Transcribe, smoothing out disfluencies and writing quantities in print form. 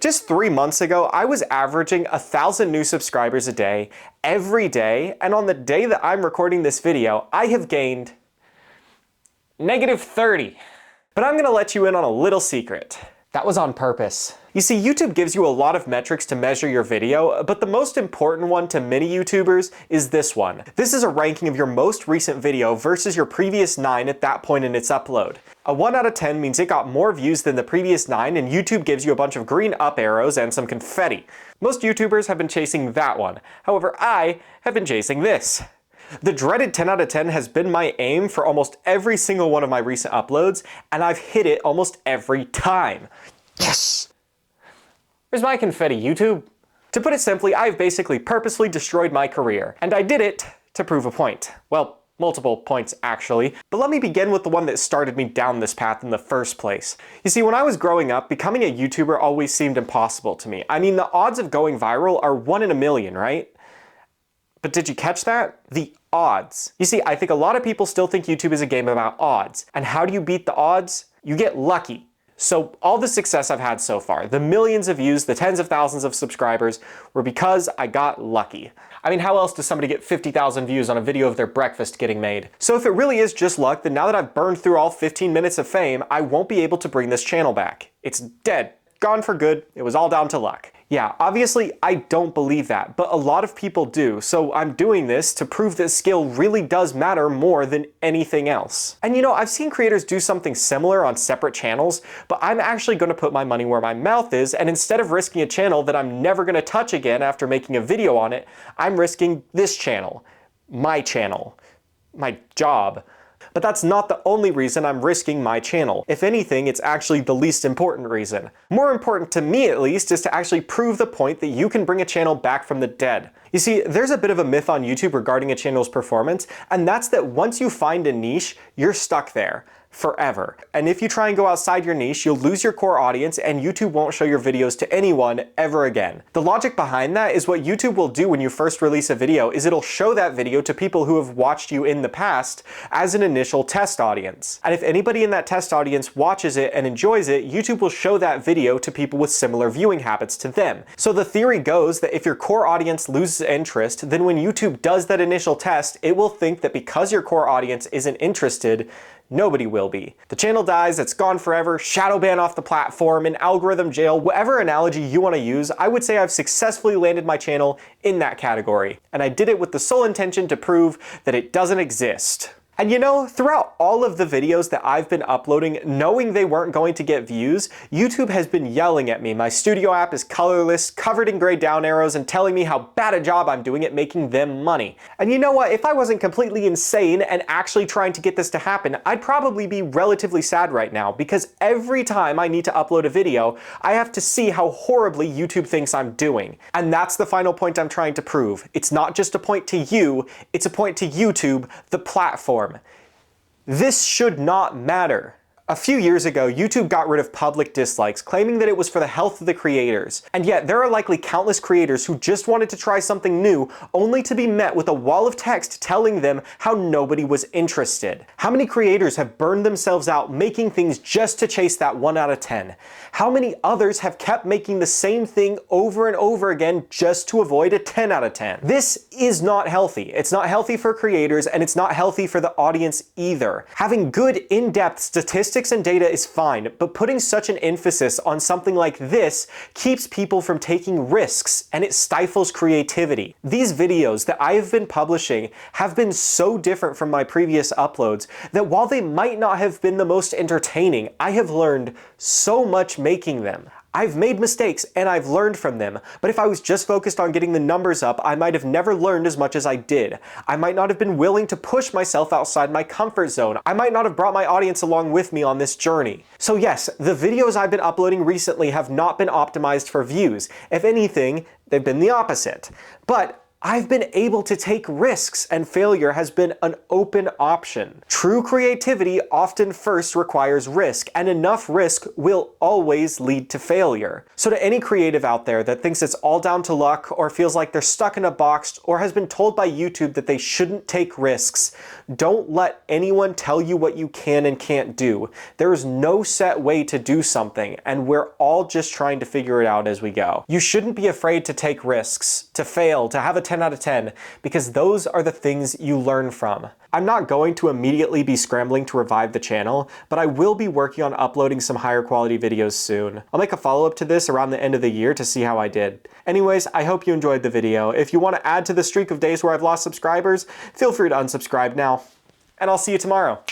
Just 3 months ago, I was averaging 1,000 new subscribers a day, every day, and on the day that I'm recording this video, I have gained -30. But I'm gonna let you in on a little secret. That was on purpose. You see, YouTube gives you a lot of metrics to measure your video, but the most important one to many YouTubers is this one. This is a ranking of your most recent video versus your previous 9 at that point in its upload. A 1 out of 10 means it got more views than the previous 9, and YouTube gives you a bunch of green up arrows and some confetti. Most YouTubers have been chasing that one. However, I have been chasing this. The dreaded 10 out of 10 has been my aim for almost every single one of my recent uploads, and I've hit it almost every time. Yes! Where's my confetti, YouTube? To put it simply, I've basically purposely destroyed my career, and I did it to prove a point. Well, multiple points actually, but let me begin with the one that started me down this path in the first place. You see, when I was growing up, becoming a YouTuber always seemed impossible to me. I mean, the odds of going viral are 1 in a million, right? But did you catch that? The odds. You see, I think a lot of people still think YouTube is a game about odds. And how do you beat the odds? You get lucky. So all the success I've had so far, the millions of views, the tens of thousands of subscribers, were because I got lucky. I mean, how else does somebody get 50,000 views on a video of their breakfast getting made? So if it really is just luck, then now that I've burned through all 15 minutes of fame, I won't be able to bring this channel back. It's dead. Gone for good. It was all down to luck. Yeah, obviously I don't believe that, but a lot of people do, so I'm doing this to prove that skill really does matter more than anything else. And you know, I've seen creators do something similar on separate channels, but I'm actually going to put my money where my mouth is, and instead of risking a channel that I'm never going to touch again after making a video on it, I'm risking this channel, my job. But that's not the only reason I'm risking my channel. If anything, it's actually the least important reason. More important to me at least is to actually prove the point that you can bring a channel back from the dead. You see, there's a bit of a myth on YouTube regarding a channel's performance, and that's that once you find a niche, you're stuck there forever. And if you try and go outside your niche, you'll lose your core audience and YouTube won't show your videos to anyone ever again. The logic behind that is what YouTube will do when you first release a video is it'll show that video to people who have watched you in the past as an initial test audience. And if anybody in that test audience watches it and enjoys it, YouTube will show that video to people with similar viewing habits to them. So the theory goes that if your core audience loses interest, then when YouTube does that initial test, it will think that because your core audience isn't interested, nobody will be. The channel dies, it's gone forever, shadow ban off the platform, in algorithm jail, whatever analogy you want to use, I would say I've successfully landed my channel in that category. And I did it with the sole intention to prove that it doesn't exist. And you know, throughout all of the videos that I've been uploading, knowing they weren't going to get views, YouTube has been yelling at me. My studio app is colorless, covered in gray down arrows, and telling me how bad a job I'm doing at making them money. And you know what? If I wasn't completely insane and actually trying to get this to happen, I'd probably be relatively sad right now, because every time I need to upload a video, I have to see how horribly YouTube thinks I'm doing. And that's the final point I'm trying to prove. It's not just a point to you, it's a point to YouTube, the platform. This should not matter. A few years ago, YouTube got rid of public dislikes, claiming that it was for the health of the creators. And yet, there are likely countless creators who just wanted to try something new, only to be met with a wall of text telling them how nobody was interested. How many creators have burned themselves out making things just to chase that 1 out of 10? How many others have kept making the same thing over and over again just to avoid a 10 out of 10? This is not healthy. It's not healthy for creators, and it's not healthy for the audience either. Having good, in-depth statistics and data is fine, but putting such an emphasis on something like this keeps people from taking risks, and it stifles creativity. These videos that I have been publishing have been so different from my previous uploads that while they might not have been the most entertaining, I have learned so much making them. I've made mistakes and I've learned from them, but if I was just focused on getting the numbers up, I might have never learned as much as I did. I might not have been willing to push myself outside my comfort zone. I might not have brought my audience along with me on this journey. So yes, the videos I've been uploading recently have not been optimized for views. If anything, they've been the opposite. But I've been able to take risks, and failure has been an open option. True creativity often first requires risk, and enough risk will always lead to failure. So to any creative out there that thinks it's all down to luck, or feels like they're stuck in a box, or has been told by YouTube that they shouldn't take risks, don't let anyone tell you what you can and can't do. There is no set way to do something, and we're all just trying to figure it out as we go. You shouldn't be afraid to take risks, to fail, to have a 10 out of 10, because those are the things you learn from. I'm not going to immediately be scrambling to revive the channel, but I will be working on uploading some higher quality videos soon. I'll make a follow-up to this around the end of the year to see how I did. Anyways, I hope you enjoyed the video. If you want to add to the streak of days where I've lost subscribers, feel free to unsubscribe now. And I'll see you tomorrow.